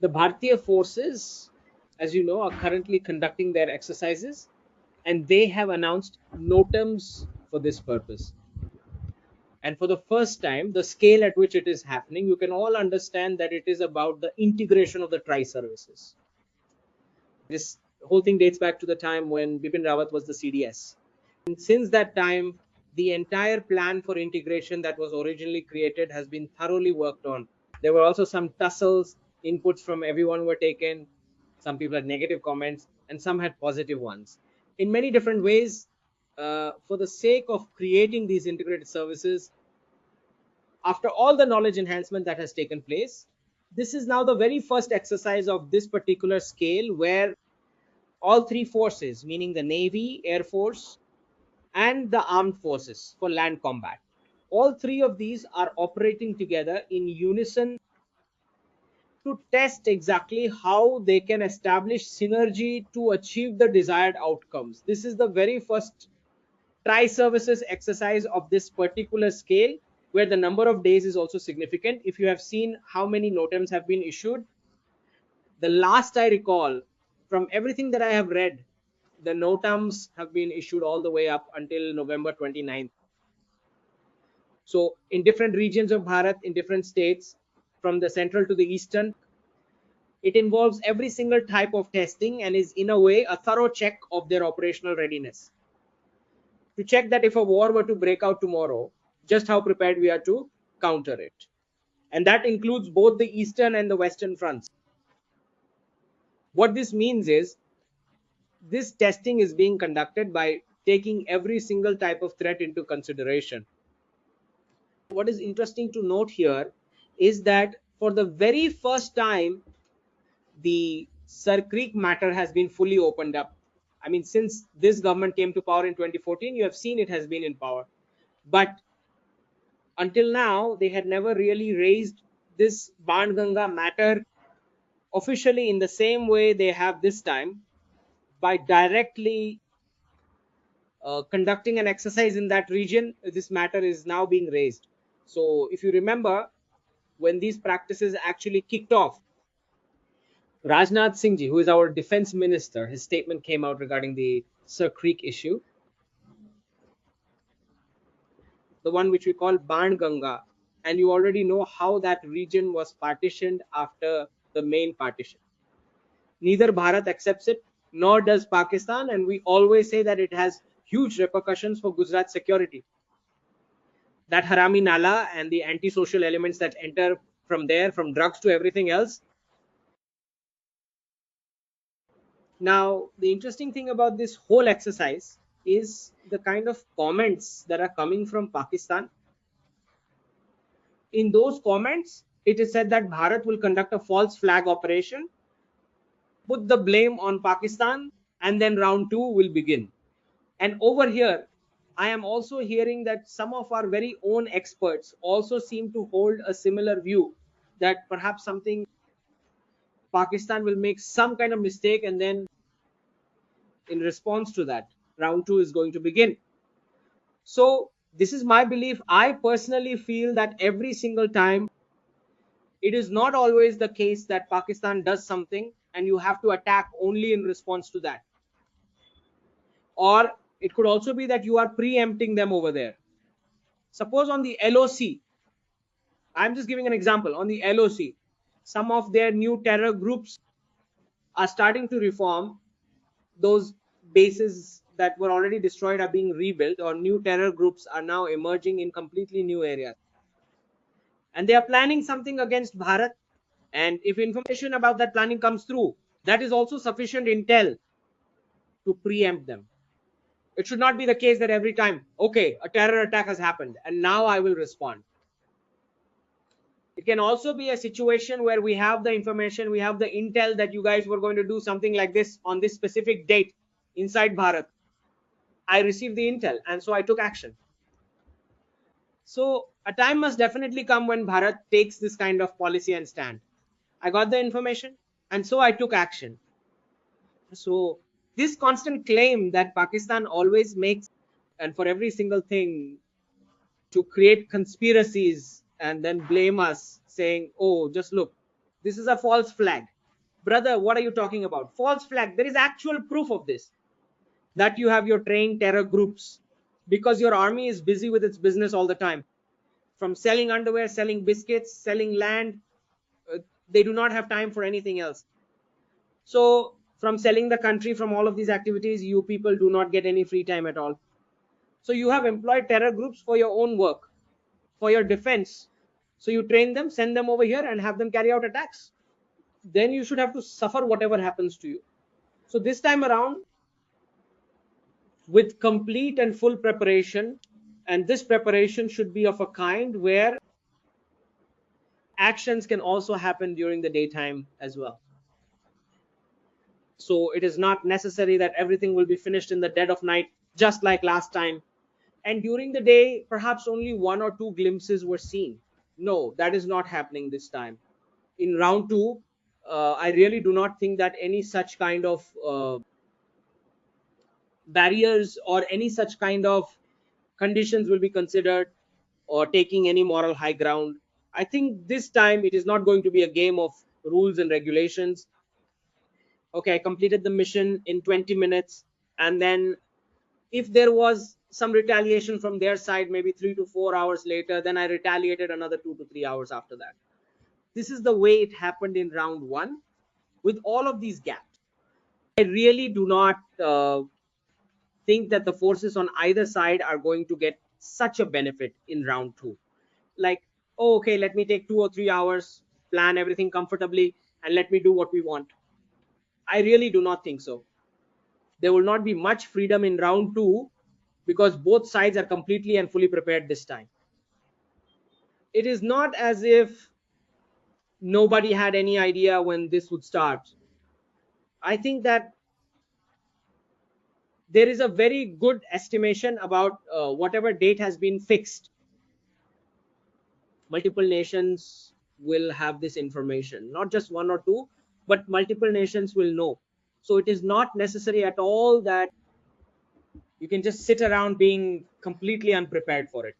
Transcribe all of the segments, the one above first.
The Bharatiya forces, as you know, are currently conducting their exercises, and they have announced NOTAMs for this purpose. And for the first time, the scale at which it is happening, you can all understand that it is about the integration of the tri-services. This whole thing dates back to the time when Bipin Rawat was the CDS. And since that time, the entire plan for integration that was originally created has been thoroughly worked on. There were also some tussles, inputs from everyone were taken. Some people had negative comments, and some had positive ones. In many different ways, for the sake of creating these integrated services, after all the knowledge enhancement that has taken place, this is now the very first exercise of this particular scale where all three forces, meaning the Navy, Air Force, and the armed forces for land combat, all three of these are operating together in unison to test exactly how they can establish synergy to achieve the desired outcomes. This is the very first tri-services exercise of this particular scale, where the number of days is also significant. If you have seen how many NOTAMs have been issued, the last I recall, from everything that I have read, the NOTAMs have been issued all the way up until November 29th. So in different regions of Bharat, in different states, from the central to the eastern, it involves every single type of testing and is in a way a thorough check of their operational readiness, to check that if a war were to break out tomorrow, just how prepared we are to counter it. And that includes both the eastern and the western fronts. What this means is this testing is being conducted by taking every single type of threat into consideration. What is interesting to note here is that for the very first time, the Sir Creek matter has been fully opened up. I mean, since this government came to power in 2014, you have seen it has been in power. But until now, they had never really raised this Ganga matter officially in the same way they have this time, by directly conducting an exercise in that region. This matter is now being raised. So if you remember, when these practices actually kicked off, Rajnath Singh ji, who is our defense minister, his statement came out regarding the Sir Creek issue, the one which we call Ganga, and you already know how that region was partitioned after the main partition. Neither Bharat accepts it, nor does Pakistan, and we always say that it has huge repercussions for Gujarat security. That Harami Nala and the antisocial elements that enter from there, from drugs to everything else. Now, the interesting thing about this whole exercise is the kind of comments that are coming from Pakistan. In those comments, it is said that Bharat will conduct a false flag operation, put the blame on Pakistan, and then round two will begin. And over here, I am also hearing that some of our very own experts also seem to hold a similar view, that perhaps something, Pakistan will make some kind of mistake, and then in response to that, round two is going to begin. So this is my belief. I personally feel that every single time, it is not always the case that Pakistan does something and you have to attack only in response to that. Or it could also be that you are preempting them over there. Suppose on the LOC, I'm just giving an example, on the LOC, some of their new terror groups are starting to reform. Those bases that were already destroyed are being rebuilt, or new terror groups are now emerging in completely new areas. And they are planning something against Bharat. And if information about that planning comes through, that is also sufficient intel to preempt them. It should not be the case that every time, okay, a terror attack has happened and now I will respond. It can also be a situation where we have the information, we have the intel that you guys were going to do something like this on this specific date inside Bharat. I received the intel and so I took action. So a time must definitely come when Bharat takes this kind of policy and stand. I got the information and so I took action. So this constant claim that Pakistan always makes, and for every single thing, to create conspiracies and then blame us, saying, oh, just look, this is a false flag. Brother, what are you talking about? False flag. There is actual proof of this, that you have your trained terror groups, because your army is busy with its business all the time, from selling underwear, selling biscuits, selling land. They do not have time for anything else. So from selling the country, from all of these activities, you people do not get any free time at all. So you have employed terror groups for your own work, for your defense. So you train them, send them over here and have them carry out attacks. Then you should have to suffer whatever happens to you. So this time around, with complete and full preparation, and this preparation should be of a kind where actions can also happen during the daytime as well. So it is not necessary that everything will be finished in the dead of night, just like last time. And during the day, perhaps only one or two glimpses were seen. No, that is not happening this time. In round two, I really do not think that any such kind of barriers or any such kind of conditions will be considered, or taking any moral high ground. I think this time it is not going to be a game of rules and regulations. Okay, I completed the mission in 20 minutes, and then if there was some retaliation from their side, maybe 3 to 4 hours later, then I retaliated another 2 to 3 hours after that. This is the way it happened in round one, with all of these gaps. I really do not think that the forces on either side are going to get such a benefit in round two. Like, oh, okay, let me take 2 or 3 hours, plan everything comfortably, and let me do what we want. I really do not think so. There will not be much freedom in round two, because both sides are completely and fully prepared this time. It is not as if nobody had any idea when this would start. I think that there is a very good estimation about whatever date has been fixed. Multiple nations will have this information, not just one or two, but multiple nations will know. So it is not necessary at all that you can just sit around being completely unprepared for it.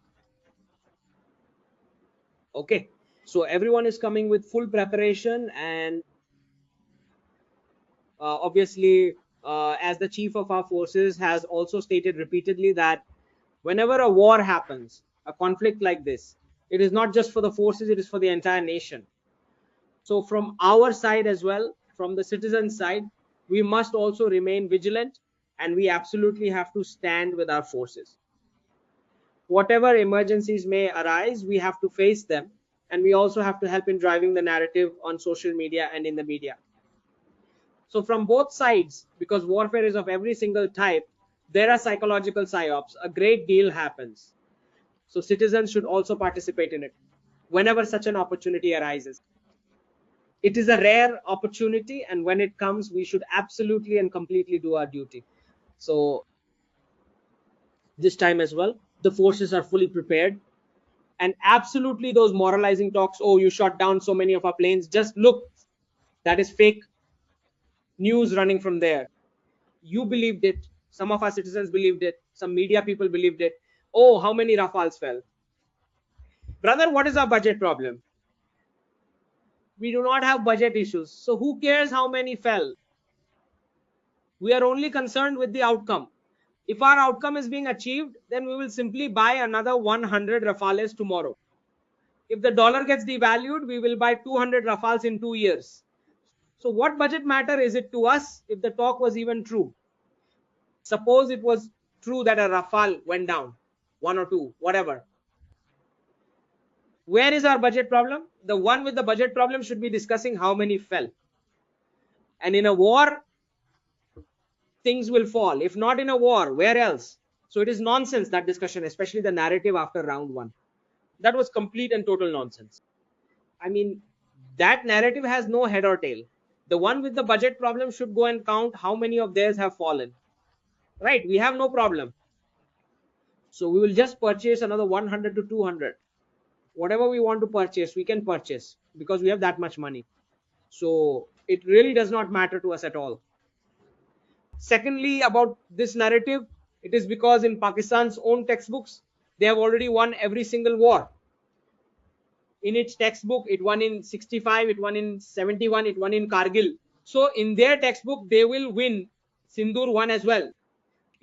Okay, so everyone is coming with full preparation, and obviously, as the chief of our forces has also stated repeatedly, that whenever a war happens, a conflict like this, it is not just for the forces, it is for the entire nation. So from our side as well, from the citizen side, we must also remain vigilant, and we absolutely have to stand with our forces. Whatever emergencies may arise, we have to face them, and we also have to help in driving the narrative on social media and in the media. So from both sides, because warfare is of every single type, there are psychological psyops. A great deal happens. So citizens should also participate in it whenever such an opportunity arises. It is a rare opportunity, and when it comes, we should absolutely and completely do our duty. So this time as well, the forces are fully prepared. And absolutely those moralizing talks, oh, you shot down so many of our planes, just look, that is fake news running from there. You believed it, some of our citizens believed it, some media people believed it. Oh, how many Rafales fell? Brother, what is our budget problem? We do not have budget issues, so who cares how many fell? We are only concerned with the outcome. If our outcome is being achieved, then we will simply buy another 100 Rafales tomorrow. If the dollar gets devalued, we will buy 200 Rafales in 2 years. So what budget matter is it to us if the talk was even true? Suppose it was true that a Rafale went down, one or two, whatever. Where is our budget problem? The one with the budget problem should be discussing how many fell. And in a war, things will fall. If not in a war, where else? So it is nonsense, that discussion, especially the narrative after round one. That was complete and total nonsense. I mean, that narrative has no head or tail. The one with the budget problem should go and count how many of theirs have fallen. Right? We have no problem. So we will just purchase another 100 to 200. Whatever we want to purchase, we can purchase, because we have that much money. So it really does not matter to us at all. Secondly, about this narrative, it is because in Pakistan's own textbooks, they have already won every single war. In its textbook, it won in 65, it won in 71, it won in Kargil. So in their textbook, they will win. Sindur won as well.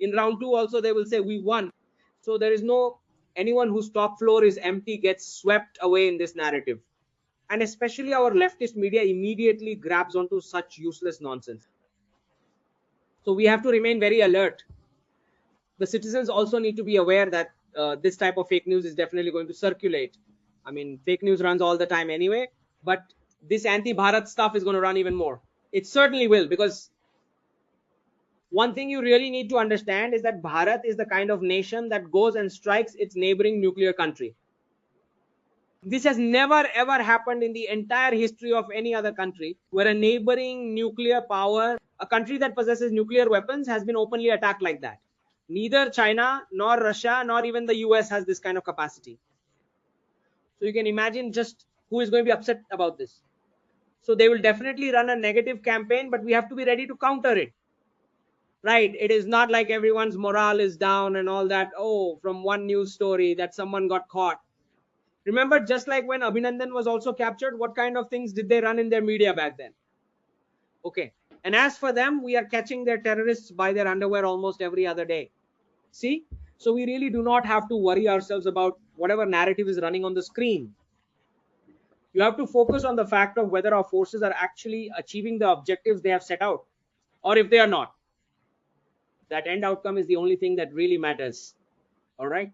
In round 2 also, they will say we won. So there is no anyone whose top floor is empty gets swept away in this narrative. And especially our leftist media immediately grabs onto such useless nonsense. So we have to remain very alert. The citizens also need to be aware that this type of fake news is definitely going to circulate. I mean, fake news runs all the time anyway, but this anti-Bharat stuff is going to run even more. It certainly will, because one thing you really need to understand is that Bharat is the kind of nation that goes and strikes its neighboring nuclear country. This has never ever happened in the entire history of any other country, where a neighboring nuclear power, a country that possesses nuclear weapons, has been openly attacked like that. Neither China nor Russia nor even the US has this kind of capacity. So you can imagine just who is going to be upset about this. So they will definitely run a negative campaign, but we have to be ready to counter it. Right? It is not like everyone's morale is down and all that. Oh, from one news story that someone got caught. Remember, just like when Abhinandan was also captured, what kind of things did they run in their media back then? Okay. And as for them, we are catching their terrorists by their underwear almost every other day. See? So we really do not have to worry ourselves about whatever narrative is running on the screen. You have to focus on the fact of whether our forces are actually achieving the objectives they have set out, or if they are not. That end outcome is the only thing that really matters. All right.